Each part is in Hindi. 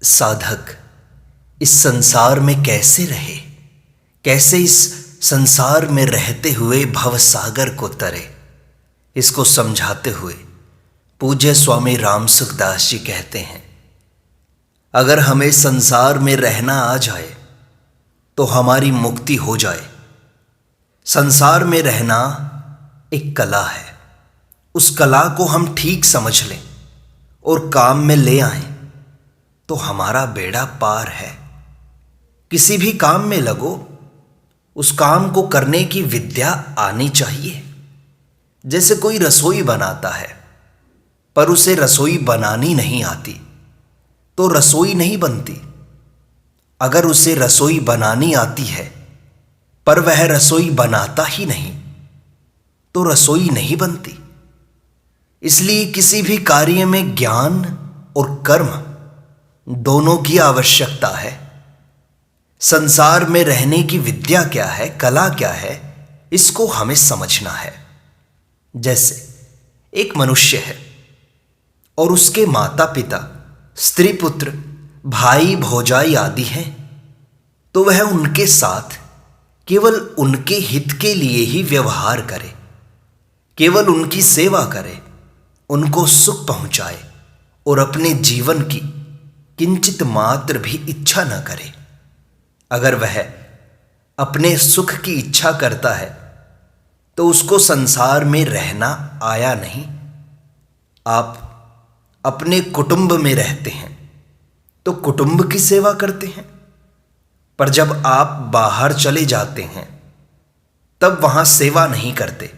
साधक इस संसार में कैसे रहे, कैसे इस संसार में रहते हुए भवसागर को तरे, इसको समझाते हुए पूज्य स्वामी राम सुखदास जी कहते हैं, अगर हमें संसार में रहना आ जाए तो हमारी मुक्ति हो जाए। संसार में रहना एक कला है, उस कला को हम ठीक समझ लें और काम में ले आएं तो हमारा बेड़ा पार है। किसी भी काम में लगो, उस काम को करने की विद्या आनी चाहिए। जैसे कोई रसोई बनाता है पर उसे रसोई बनानी नहीं आती तो रसोई नहीं बनती। अगर उसे रसोई बनानी आती है पर वह रसोई बनाता ही नहीं तो रसोई नहीं बनती। इसलिए किसी भी कार्य में ज्ञान और कर्म दोनों की आवश्यकता है। संसार में रहने की विद्या क्या है, कला क्या है, इसको हमें समझना है। जैसे एक मनुष्य है और उसके माता पिता, स्त्री पुत्र, भाई भौजाई आदि हैं, तो वह उनके साथ केवल उनके हित के लिए ही व्यवहार करे, केवल उनकी सेवा करे, उनको सुख पहुंचाए और अपने जीवन की किंचित मात्र भी इच्छा न करे। अगर वह अपने सुख की इच्छा करता है तो उसको संसार में रहना आया नहीं। आप अपने कुटुंब में रहते हैं तो कुटुंब की सेवा करते हैं, पर जब आप बाहर चले जाते हैं तब वहां सेवा नहीं करते,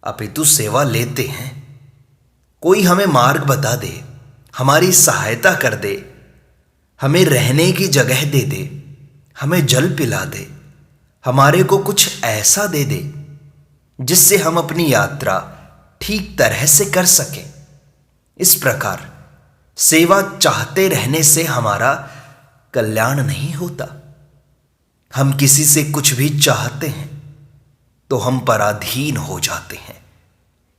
अपितु सेवा लेते हैं। कोई हमें मार्ग बता दे, हमारी सहायता कर दे, हमें रहने की जगह दे दे, हमें जल पिला दे, हमारे को कुछ ऐसा दे दे जिससे हम अपनी यात्रा ठीक तरह से कर सकें। इस प्रकार सेवा चाहते रहने से हमारा कल्याण नहीं होता। हम किसी से कुछ भी चाहते हैं तो हम पराधीन हो जाते हैं,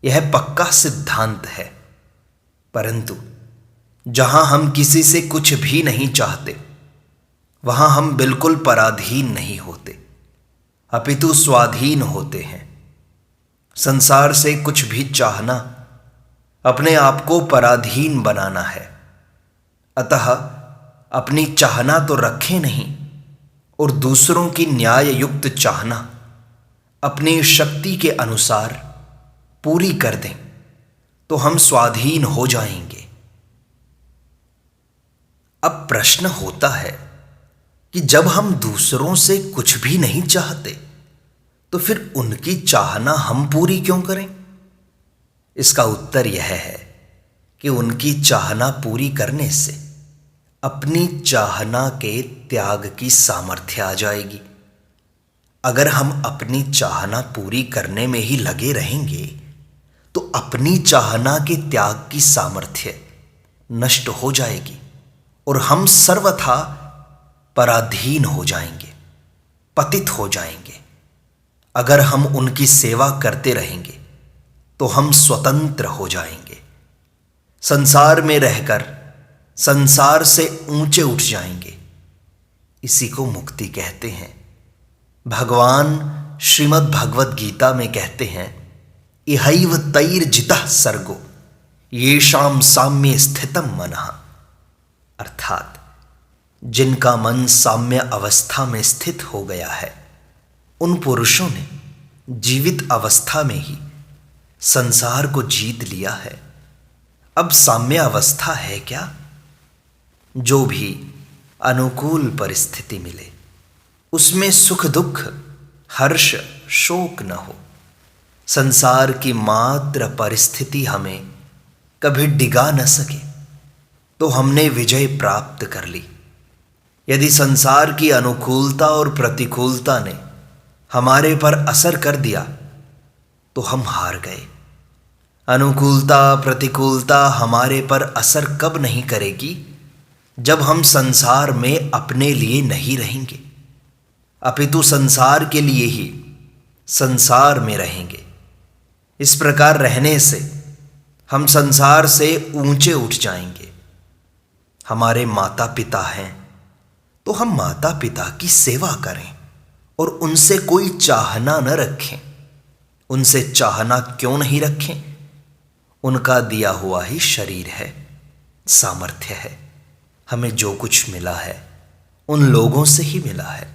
यह पक्का सिद्धांत है। परंतु जहां हम किसी से कुछ भी नहीं चाहते वहां हम बिल्कुल पराधीन नहीं होते, अपितु स्वाधीन होते हैं। संसार से कुछ भी चाहना अपने आप को पराधीन बनाना है। अतः अपनी चाहना तो रखें नहीं और दूसरों की न्याय युक्त चाहना अपनी शक्ति के अनुसार पूरी कर दें तो हम स्वाधीन हो जाएंगे। अब प्रश्न होता है कि जब हम दूसरों से कुछ भी नहीं चाहते तो फिर उनकी चाहना हम पूरी क्यों करें? इसका उत्तर यह है कि उनकी चाहना पूरी करने से अपनी चाहना के त्याग की सामर्थ्य आ जाएगी। अगर हम अपनी चाहना पूरी करने में ही लगे रहेंगे तो अपनी चाहना के त्याग की सामर्थ्य नष्ट हो जाएगी और हम सर्वथा पराधीन हो जाएंगे, पतित हो जाएंगे। अगर हम उनकी सेवा करते रहेंगे तो हम स्वतंत्र हो जाएंगे, संसार में रहकर संसार से ऊंचे उठ जाएंगे। इसी को मुक्ति कहते हैं। भगवान श्रीमद् भगवद गीता में कहते हैं, इहैव तैर्जितः सर्गो येषां साम्ये स्थितं मनः। अर्थात जिनका मन साम्य अवस्था में स्थित हो गया है उन पुरुषों ने जीवित अवस्था में ही संसार को जीत लिया है। अब साम्य अवस्था है क्या? जो भी अनुकूल परिस्थिति मिले उसमें सुख दुख, हर्ष शोक न हो। संसार की मात्र परिस्थिति हमें कभी डिगा न सके तो हमने विजय प्राप्त कर ली। यदि संसार की अनुकूलता और प्रतिकूलता ने हमारे पर असर कर दिया तो हम हार गए। अनुकूलता प्रतिकूलता हमारे पर असर कब नहीं करेगी? जब हम संसार में अपने लिए नहीं रहेंगे, अपितु संसार के लिए ही संसार में रहेंगे। इस प्रकार रहने से हम संसार से ऊंचे उठ जाएंगे। हमारे माता पिता हैं तो हम माता पिता की सेवा करें और उनसे कोई चाहना न रखें। उनसे चाहना क्यों नहीं रखें? उनका दिया हुआ ही शरीर है, सामर्थ्य है। हमें जो कुछ मिला है उन लोगों से ही मिला है।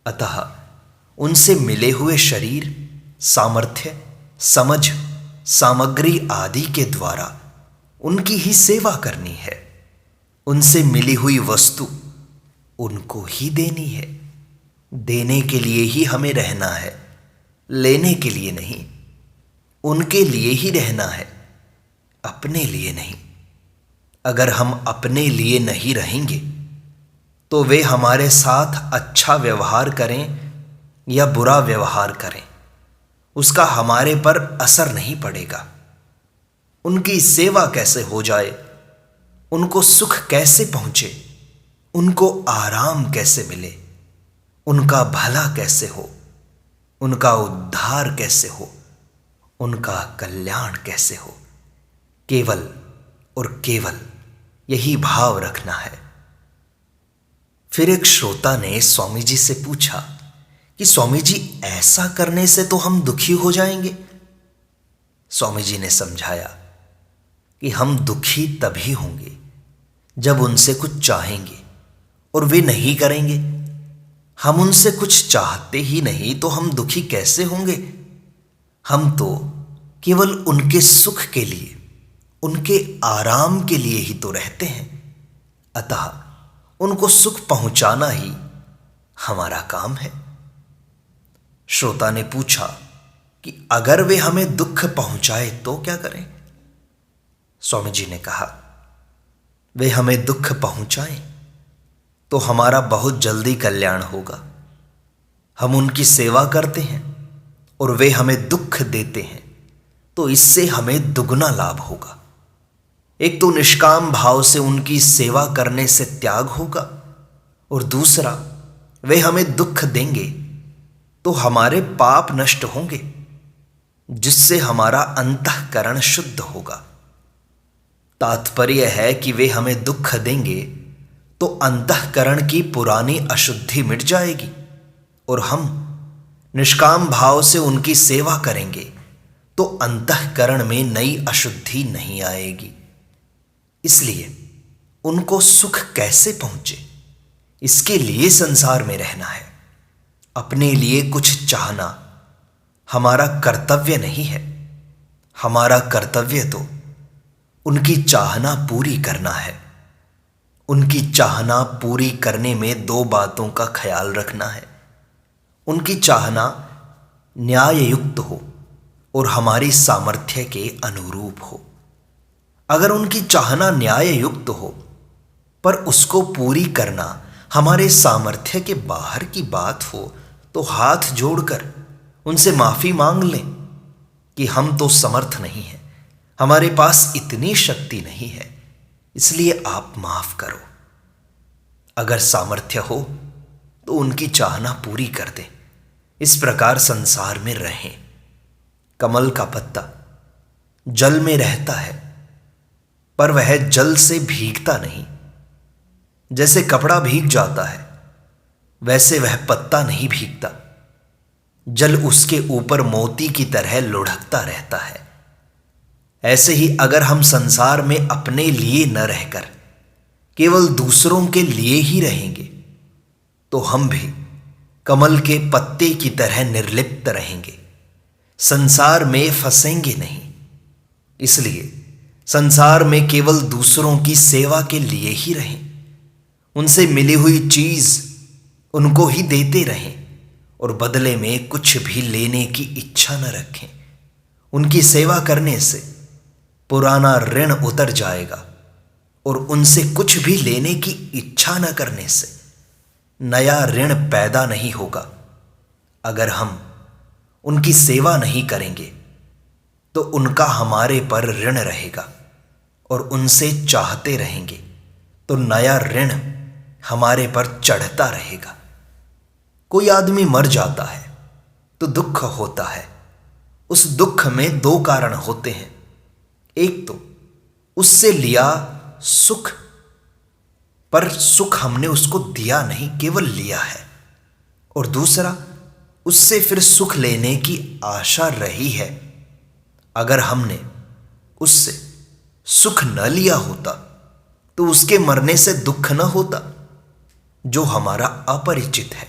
अतः उनसे मिले हुए शरीर, सामर्थ्य, समझ, सामग्री आदि के द्वारा उनकी ही सेवा करनी है। उनसे मिली हुई वस्तु उनको ही देनी है। देने के लिए ही हमें रहना है, लेने के लिए नहीं। उनके लिए ही रहना है, अपने लिए नहीं। अगर हम अपने लिए नहीं रहेंगे तो वे हमारे साथ अच्छा व्यवहार करें या बुरा व्यवहार करें, उसका हमारे पर असर नहीं पड़ेगा। उनकी सेवा कैसे हो जाए, उनको सुख कैसे पहुंचे, उनको आराम कैसे मिले, उनका भला कैसे हो, उनका उद्धार कैसे हो, उनका कल्याण कैसे हो, केवल और केवल यही भाव रखना है। फिर एक श्रोता ने स्वामी जी से पूछा कि स्वामी जी, ऐसा करने से तो हम दुखी हो जाएंगे। स्वामी जी ने समझाया कि हम दुखी तभी होंगे जब उनसे कुछ चाहेंगे और वे नहीं करेंगे। हम उनसे कुछ चाहते ही नहीं तो हम दुखी कैसे होंगे? हम तो केवल उनके सुख के लिए, उनके आराम के लिए ही तो रहते हैं। अतः उनको सुख पहुंचाना ही हमारा काम है। श्रोता ने पूछा कि अगर वे हमें दुख पहुंचाए तो क्या करें? स्वामी जी ने कहा, वे हमें दुख पहुंचाएं तो हमारा बहुत जल्दी कल्याण होगा। हम उनकी सेवा करते हैं और वे हमें दुख देते हैं तो इससे हमें दुगना लाभ होगा। एक तो निष्काम भाव से उनकी सेवा करने से त्याग होगा, और दूसरा, वे हमें दुख देंगे तो हमारे पाप नष्ट होंगे, जिससे हमारा अंतःकरण शुद्ध होगा। तात्पर्य है कि वे हमें दुख देंगे तो अंतःकरण की पुरानी अशुद्धि मिट जाएगी, और हम निष्काम भाव से उनकी सेवा करेंगे तो अंतःकरण में नई अशुद्धि नहीं आएगी। इसलिए उनको सुख कैसे पहुंचे, इसके लिए संसार में रहना है। अपने लिए कुछ चाहना हमारा कर्तव्य नहीं है। हमारा कर्तव्य तो उनकी चाहना पूरी करना है। उनकी चाहना पूरी करने में दो बातों का ख्याल रखना है। उनकी चाहना न्याय युक्त हो और हमारी सामर्थ्य के अनुरूप हो। अगर उनकी चाहना न्याय युक्त हो पर उसको पूरी करना हमारे सामर्थ्य के बाहर की बात हो तो हाथ जोड़कर उनसे माफी मांग लें कि हम तो समर्थ नहीं हैं, हमारे पास इतनी शक्ति नहीं है, इसलिए आप माफ करो। अगर सामर्थ्य हो तो उनकी चाहना पूरी कर दें। इस प्रकार संसार में रहें। कमल का पत्ता जल में रहता है पर वह जल से भीगता नहीं। जैसे कपड़ा भीग जाता है वैसे वह पत्ता नहीं भीगता। जल उसके ऊपर मोती की तरह लुढ़कता रहता है। ऐसे ही अगर हम संसार में अपने लिए न रहकर केवल दूसरों के लिए ही रहेंगे तो हम भी कमल के पत्ते की तरह निर्लिप्त रहेंगे, संसार में फंसेंगे नहीं। इसलिए संसार में केवल दूसरों की सेवा के लिए ही रहें। उनसे मिली हुई चीज उनको ही देते रहें और बदले में कुछ भी लेने की इच्छा न रखें। उनकी सेवा करने से पुराना ऋण उतर जाएगा और उनसे कुछ भी लेने की इच्छा न करने से नया ऋण पैदा नहीं होगा। अगर हम उनकी सेवा नहीं करेंगे तो उनका हमारे पर ऋण रहेगा और उनसे चाहते रहेंगे तो नया ऋण हमारे पर चढ़ता रहेगा। कोई आदमी मर जाता है तो दुख होता है। उस दुख में दो कारण होते हैं। एक तो उससे लिया सुख पर सुख हमने उसको दिया नहीं, केवल लिया है। और दूसरा, उससे फिर सुख लेने की आशा रही है। अगर हमने उससे सुख न लिया होता तो उसके मरने से दुख न होता। जो हमारा अपरिचित है,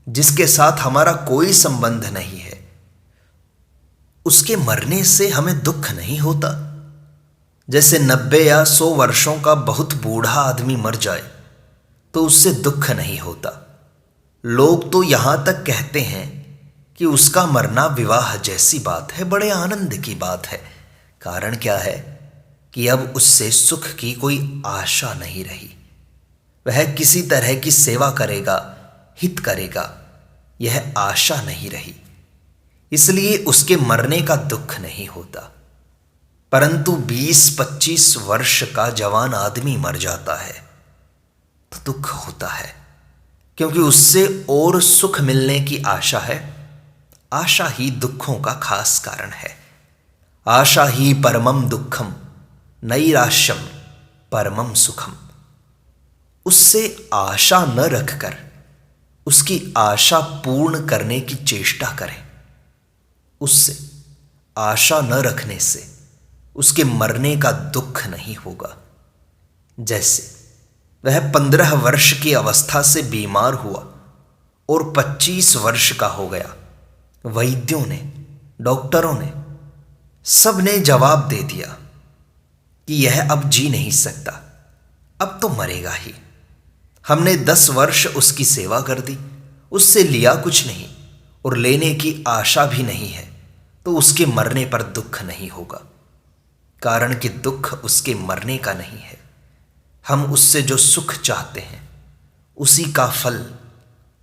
जिसके साथ हमारा कोई संबंध नहीं है, उसके मरने से हमें दुख नहीं होता। जैसे 90 या 100 वर्षों का बहुत बूढ़ा आदमी मर जाए तो उससे दुख नहीं होता। लोग तो यहां तक कहते हैं कि उसका मरना विवाह जैसी बात है, बड़े आनंद की बात है। कारण क्या है कि अब उससे सुख की कोई आशा नहीं रही। वह किसी तरह की सेवा करेगा, हित करेगा, यह आशा नहीं रही, इसलिए उसके मरने का दुख नहीं होता। परंतु 20-25 वर्ष का जवान आदमी मर जाता है तो दुख होता है, क्योंकि उससे और सुख मिलने की आशा है। आशा ही दुखों का खास कारण है। आशा ही परमम दुखम, नैराश्यम परमम सुखम। उससे आशा न रखकर उसकी आशा पूर्ण करने की चेष्टा करें। उससे आशा न रखने से उसके मरने का दुख नहीं होगा। जैसे वह 15 वर्ष की अवस्था से बीमार हुआ और 25 वर्ष का हो गया। वैद्यों ने, डॉक्टरों ने, सब ने जवाब दे दिया कि यह अब जी नहीं सकता, अब तो मरेगा ही। हमने 10 वर्ष उसकी सेवा कर दी, उससे लिया कुछ नहीं और लेने की आशा भी नहीं है, तो उसके मरने पर दुख नहीं होगा। कारण कि दुख उसके मरने का नहीं है। हम उससे जो सुख चाहते हैं उसी का फल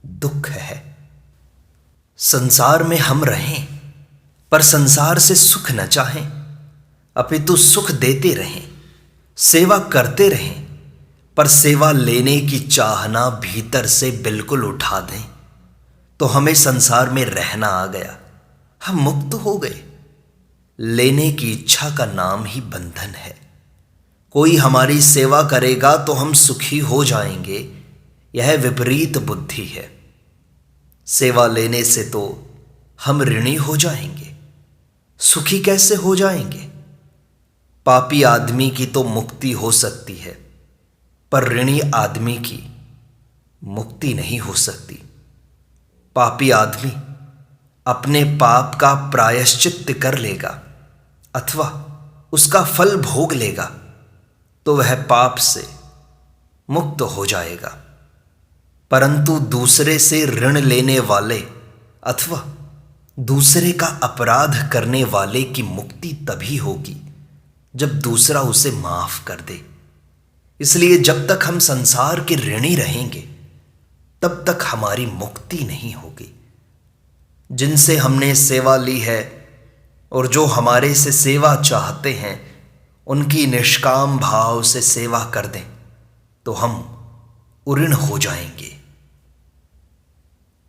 दुख है। संसार में हम रहें पर संसार से सुख न चाहें, अपितु सुख देते रहें, सेवा करते रहें, पर सेवा लेने की चाहना भीतर से बिल्कुल उठा दें, तो हमें संसार में रहना आ गया, हम मुक्त हो गए। लेने की इच्छा का नाम ही बंधन है। कोई हमारी सेवा करेगा तो हम सुखी हो जाएंगे, यह विपरीत बुद्धि है। सेवा लेने से तो हम ऋणी हो जाएंगे, सुखी कैसे हो जाएंगे? पापी आदमी की तो मुक्ति हो सकती है, पर ऋणी आदमी की मुक्ति नहीं हो सकती। पापी आदमी अपने पाप का प्रायश्चित्त कर लेगा अथवा उसका फल भोग लेगा तो वह पाप से मुक्त हो जाएगा। परंतु दूसरे से ऋण लेने वाले अथवा दूसरे का अपराध करने वाले की मुक्ति तभी होगी जब दूसरा उसे माफ कर दे। इसलिए जब तक हम संसार के ऋणी रहेंगे तब तक हमारी मुक्ति नहीं होगी। जिनसे हमने सेवा ली है और जो हमारे से सेवा चाहते हैं, उनकी निष्काम भाव से सेवा कर दें तो हम उऋण हो जाएंगे।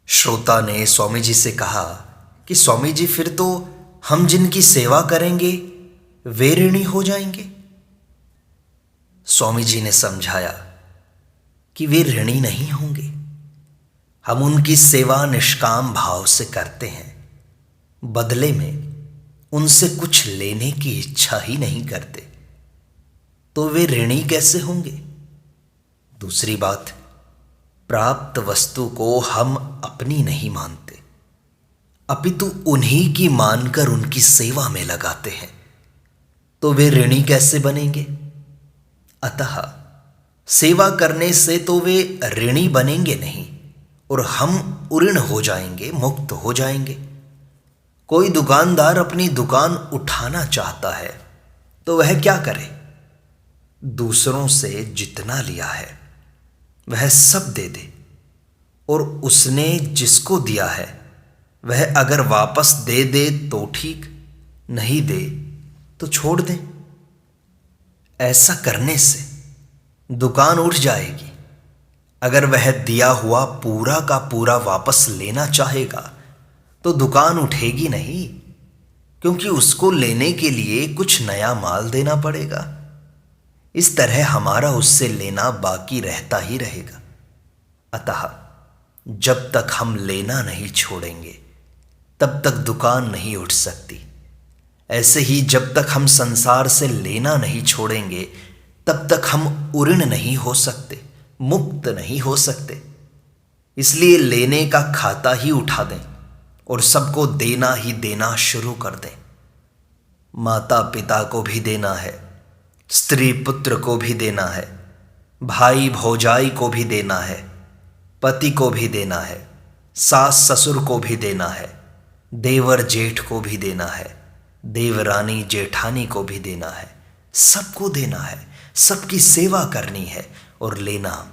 श्रोता ने स्वामी जी से कहा कि स्वामी जी, फिर तो हम जिनकी सेवा करेंगे वे ऋणी हो जाएंगे। स्वामी जी ने समझाया कि वे ऋणी नहीं होंगे। हम उनकी सेवा निष्काम भाव से करते हैं, बदले में उनसे कुछ लेने की इच्छा ही नहीं करते, तो वे ऋणी कैसे होंगे? दूसरी बात, प्राप्त वस्तु को हम अपनी नहीं मानते, अपितु उन्हीं की मानकर उनकी सेवा में लगाते हैं, तो वे ऋणी कैसे बनेंगे? अतः सेवा करने से तो वे ऋणी बनेंगे नहीं और हम उऋण हो जाएंगे, मुक्त हो जाएंगे। कोई दुकानदार अपनी दुकान उठाना चाहता है तो वह क्या करे? दूसरों से जितना लिया है वह सब दे दे, और उसने जिसको दिया है वह अगर वापस दे दे तो ठीक, नहीं दे तो छोड़ दे। ऐसा करने से दुकान उठ जाएगी। अगर वह दिया हुआ पूरा का पूरा वापस लेना चाहेगा तो दुकान उठेगी नहीं, क्योंकि उसको लेने के लिए कुछ नया माल देना पड़ेगा। इस तरह हमारा उससे लेना बाकी रहता ही रहेगा। अतः जब तक हम लेना नहीं छोड़ेंगे तब तक दुकान नहीं उठ सकती। ऐसे ही जब तक हम संसार से लेना नहीं छोड़ेंगे तब तक हम उऋण नहीं हो सकते, मुक्त नहीं हो सकते। इसलिए लेने का खाता ही उठा दें और सबको देना ही देना शुरू कर दें। माता पिता को भी देना है, स्त्री पुत्र को भी देना है, भाई भौजाई को भी देना है, पति को भी देना है, सास ससुर को भी देना है, देवर जेठ को भी देना है, देवरानी जेठानी को भी देना है। सबको देना है, सबकी सेवा करनी है और लेना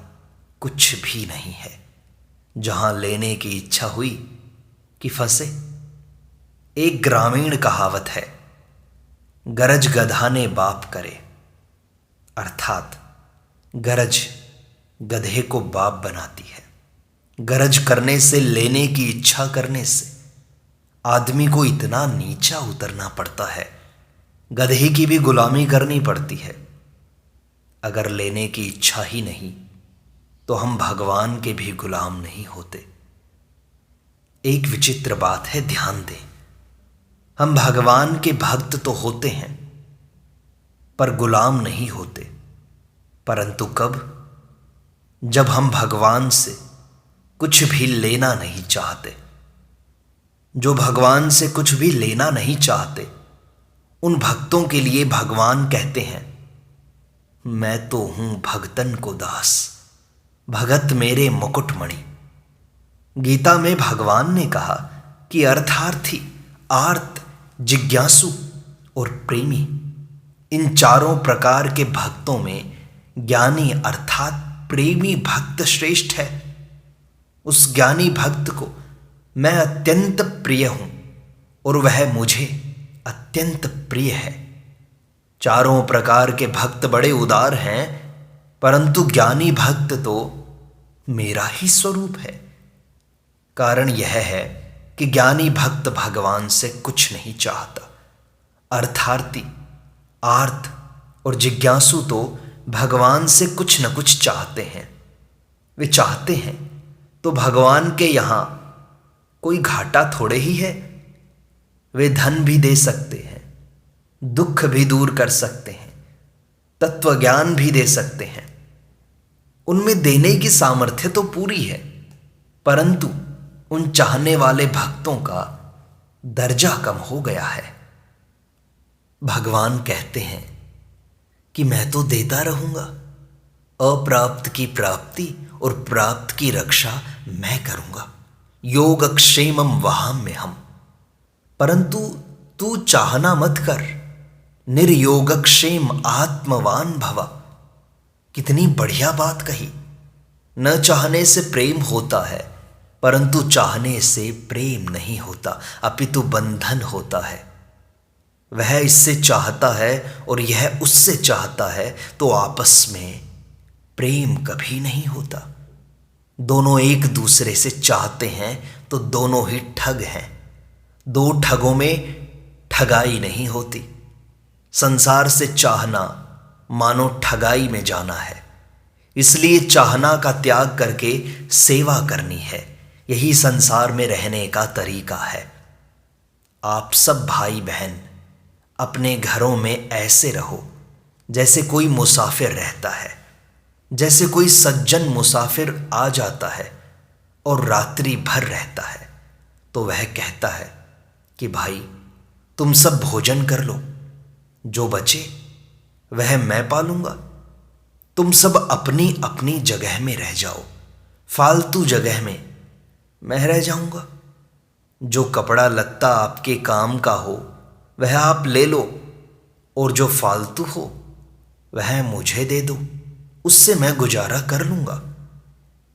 कुछ भी नहीं है। जहां लेने की इच्छा हुई कि फंसे। एक ग्रामीण कहावत है, गरज गधा ने बाप करे, अर्थात गरज गधे को बाप बनाती है। गरज करने से, लेने की इच्छा करने से आदमी को इतना नीचा उतरना पड़ता है, गधे की भी गुलामी करनी पड़ती है। अगर लेने की इच्छा ही नहीं तो हम भगवान के भी गुलाम नहीं होते। एक विचित्र बात है, ध्यान दें। हम भगवान के भक्त तो होते हैं पर गुलाम नहीं होते। परंतु कब? जब हम भगवान से कुछ भी लेना नहीं चाहते। जो भगवान से कुछ भी लेना नहीं चाहते उन भक्तों के लिए भगवान कहते हैं, मैं तो हूं भगतन को दास, भगत मेरे मुकुटमणि। गीता में भगवान ने कहा कि अर्थार्थी, आर्त, जिज्ञासु और प्रेमी, इन चारों प्रकार के भक्तों में ज्ञानी अर्थात प्रेमी भक्त श्रेष्ठ है। उस ज्ञानी भक्त को मैं अत्यंत प्रिय हूं और वह मुझे अत्यंत प्रिय है। चारों प्रकार के भक्त बड़े उदार हैं, परंतु ज्ञानी भक्त तो मेरा ही स्वरूप है। कारण यह है कि ज्ञानी भक्त भगवान से कुछ नहीं चाहता। अर्थार्थी, आर्त और जिज्ञासु तो भगवान से कुछ न कुछ चाहते हैं। वे चाहते हैं तो भगवान के यहां कोई घाटा थोड़े ही है। वे धन भी दे सकते हैं, दुख भी दूर कर सकते हैं, तत्व ज्ञान भी दे सकते हैं। उनमें देने की सामर्थ्य तो पूरी है, परंतु उन चाहने वाले भक्तों का दर्जा कम हो गया है। भगवान कहते हैं कि मैं तो देता रहूंगा, अप्राप्त की प्राप्ति और प्राप्त की रक्षा मैं करूंगा, योगक्षेमम वहाम्यहम्। परंतु तू चाहना मत कर, निर्योगक्षेम आत्मवान भव। कितनी बढ़िया बात कही। न चाहने से प्रेम होता है, परंतु चाहने से प्रेम नहीं होता, अपितु बंधन होता है। वह इससे चाहता है और यह उससे चाहता है, तो आपस में प्रेम कभी नहीं होता। दोनों एक दूसरे से चाहते हैं तो दोनों ही ठग हैं। दो ठगों में ठगाई नहीं होती। संसार से चाहना मानो ठगाई में जाना है। इसलिए चाहना का त्याग करके सेवा करनी है। यही संसार में रहने का तरीका है। आप सब भाई बहन अपने घरों में ऐसे रहो जैसे कोई मुसाफिर रहता है। जैसे कोई सज्जन मुसाफिर आ जाता है और रात्रि भर रहता है, तो वह कहता है कि भाई तुम सब भोजन कर लो, जो बचे वह मैं पालूंगा। तुम सब अपनी अपनी जगह में रह जाओ, फालतू जगह में मैं रह जाऊंगा। जो कपड़ा लत्ता आपके काम का हो वह आप ले लो, और जो फालतू हो वह मुझे दे दो, उससे मैं गुजारा कर लूंगा।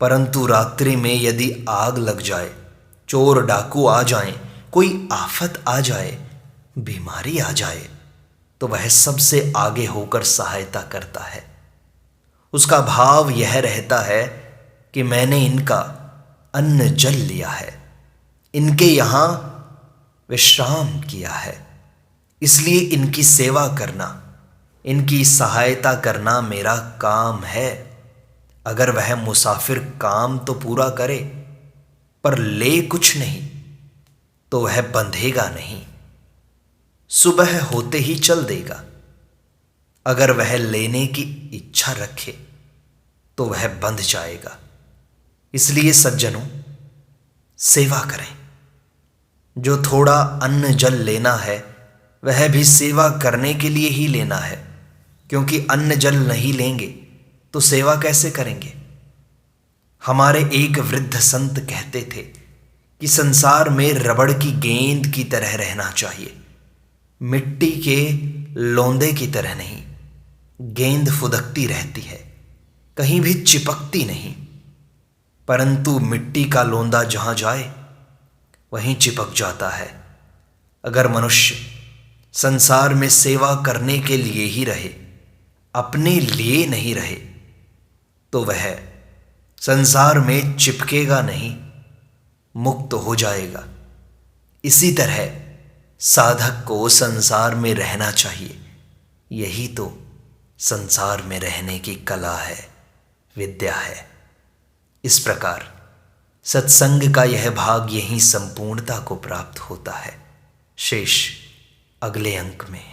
परंतु रात्रि में यदि आग लग जाए, चोर डाकू आ जाएं, कोई आफत आ जाए, बीमारी आ जाए, तो वह सबसे आगे होकर सहायता करता है। उसका भाव यह रहता है कि मैंने इनका अन्न जल लिया है, इनके यहाँ विश्राम किया है, इसलिए इनकी सेवा करना इनकी सहायता करना मेरा काम है। अगर वह मुसाफिर काम तो पूरा करे पर ले कुछ नहीं तो वह बंधेगा नहीं, सुबह होते ही चल देगा। अगर वह लेने की इच्छा रखे तो वह बंध जाएगा। इसलिए सज्जनों, सेवा करें। जो थोड़ा अन्न जल लेना है वह भी सेवा करने के लिए ही लेना है, क्योंकि अन्न जल नहीं लेंगे तो सेवा कैसे करेंगे। हमारे एक वृद्ध संत कहते थे कि संसार में रबड़ की गेंद की तरह रहना चाहिए, मिट्टी के लोंदे की तरह नहीं। गेंद फुदकती रहती है, कहीं भी चिपकती नहीं, परंतु मिट्टी का लोंदा जहां जाए वहीं चिपक जाता है। अगर मनुष्य संसार में सेवा करने के लिए ही रहे, अपने लिए नहीं रहे, तो वह संसार में चिपकेगा नहीं, मुक्त हो जाएगा। इसी तरह साधक को संसार में रहना चाहिए। यही तो संसार में रहने की कला है, विद्या है। इस प्रकार सत्संग का यह भाग यहीं संपूर्णता को प्राप्त होता है। शेष अगले अंक में।